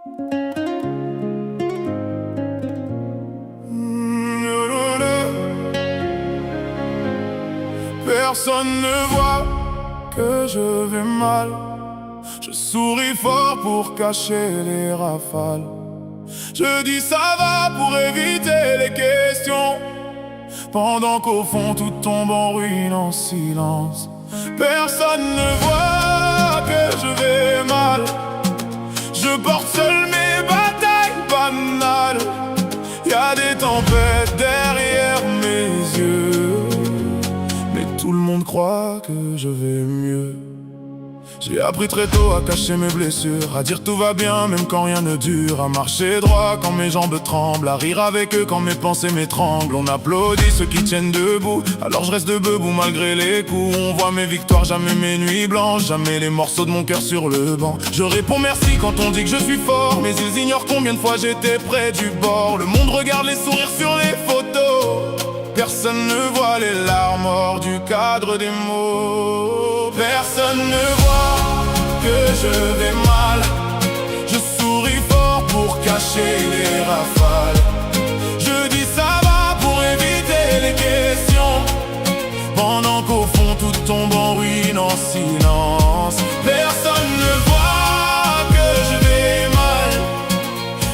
Personne ne voit que je vais mal. Je souris fort pour cacher les rafales. Je dis ça va pour éviter les questions, pendant qu'au fond tout tombe en ruine en silence. Personne ne voit que je vais mal. Je porte seul mes batailles banales. Y'a des tempêtes derrière mes yeux, mais tout le monde croit que je vais mieux. J'ai appris très tôt à cacher mes blessures, à dire tout va bien même quand rien ne dure, à marcher droit quand mes jambes tremblent, à rire avec eux quand mes pensées m'étranglent. On applaudit ceux qui tiennent debout, alors je reste debout malgré les coups. On voit mes victoires, jamais mes nuits blanches, jamais les morceaux de mon cœur sur le banc. Je réponds merci quand on dit que je suis fort, mais ils ignorent combien de fois j'étais près du bord. Le monde regarde les sourires sur les photos, personne ne voit les larmes hors du cadre des mots. Personne ne voit que je vais mal. Je souris fort pour cacher les rafales. Je dis ça va pour éviter les questions, pendant qu'au fond tout tombe en ruine en silence. Personne ne voit que je vais mal.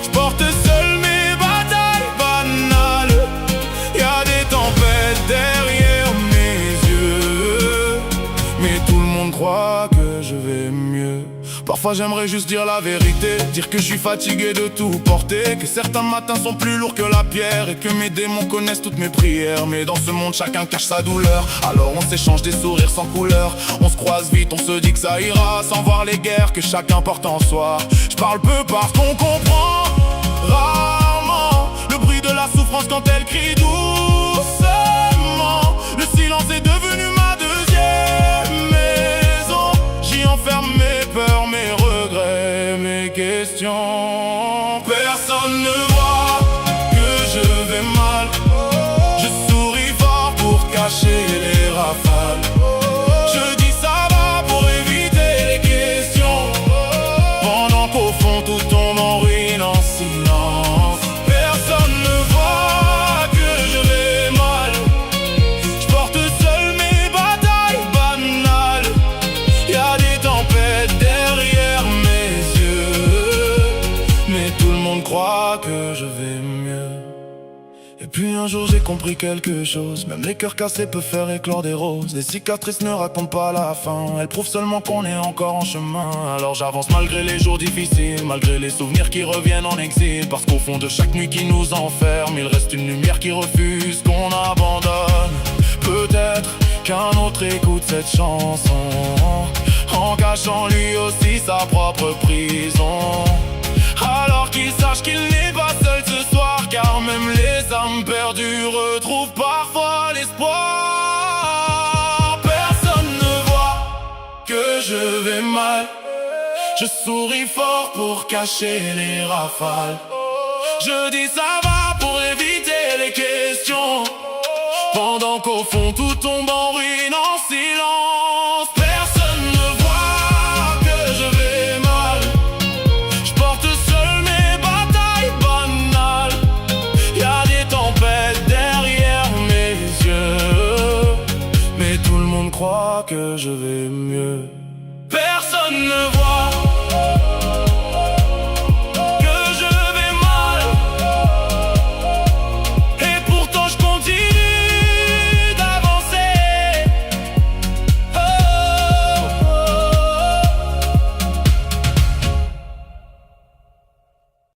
Je porte seul mes batailles banales. Y'a des tempêtes derrière mes yeux, mais tout le monde croit que je vais mieux. Parfois j'aimerais juste dire la vérité, dire que je suis fatigué de tout porter, que certains matins sont plus lourds que la pierre, et que mes démons connaissent toutes mes prières. Mais dans ce monde chacun cache sa douleur, alors on s'échange des sourires sans couleur. On se croise vite, on se dit que ça ira, sans voir les guerres que chacun porte en soi. Je parle peu parce qu'on comprend rarement le bruit de la souffrance quand elle crie doucement. Le silence est devenu ma deuxième maison. J'y enferme mes peurs, mes regrets, mes questions. Personne ne voit que je vais mal. Je souris fort pour cacher les rafales. Je dis ça va pour éviter les questions, pendant qu'au fond tout tombe en ruine en silence. Personne ne voit que je vais mal. Je porte seul mes batailles banales. Y'a des tempêtes derrière mes yeux, mais tout le monde croit que je vais mieux. Et puis un jour j'ai compris quelque chose, même les cœurs cassés peuvent faire éclore des roses. Les cicatrices ne racontent pas la fin, elles prouvent seulement qu'on est encore en chemin. Alors j'avance malgré les jours difficiles, malgré les souvenirs qui reviennent en exil, parce qu'au fond de chaque nuit qui nous enferme, il reste une lumière qui refuse qu'on abandonne. Peut-être qu'un autre écoute cette chanson, en cachant lui aussi sa propre prison. Alors qu'il sache qu'il n'est pas seul ce soir, car même les âmes perdues retrouvent parfois l'espoir. Personne ne voit que je vais mal. Je souris fort pour cacher les rafales. Je dis ça va pour éviter les questions, pendant qu'au fond tout tombe en ruine en silence. Personne ne voit que je vais mal. Je porte seul mes batailles banales. Y'a des tempêtes derrière mes yeux, mais tout le monde croit que je vais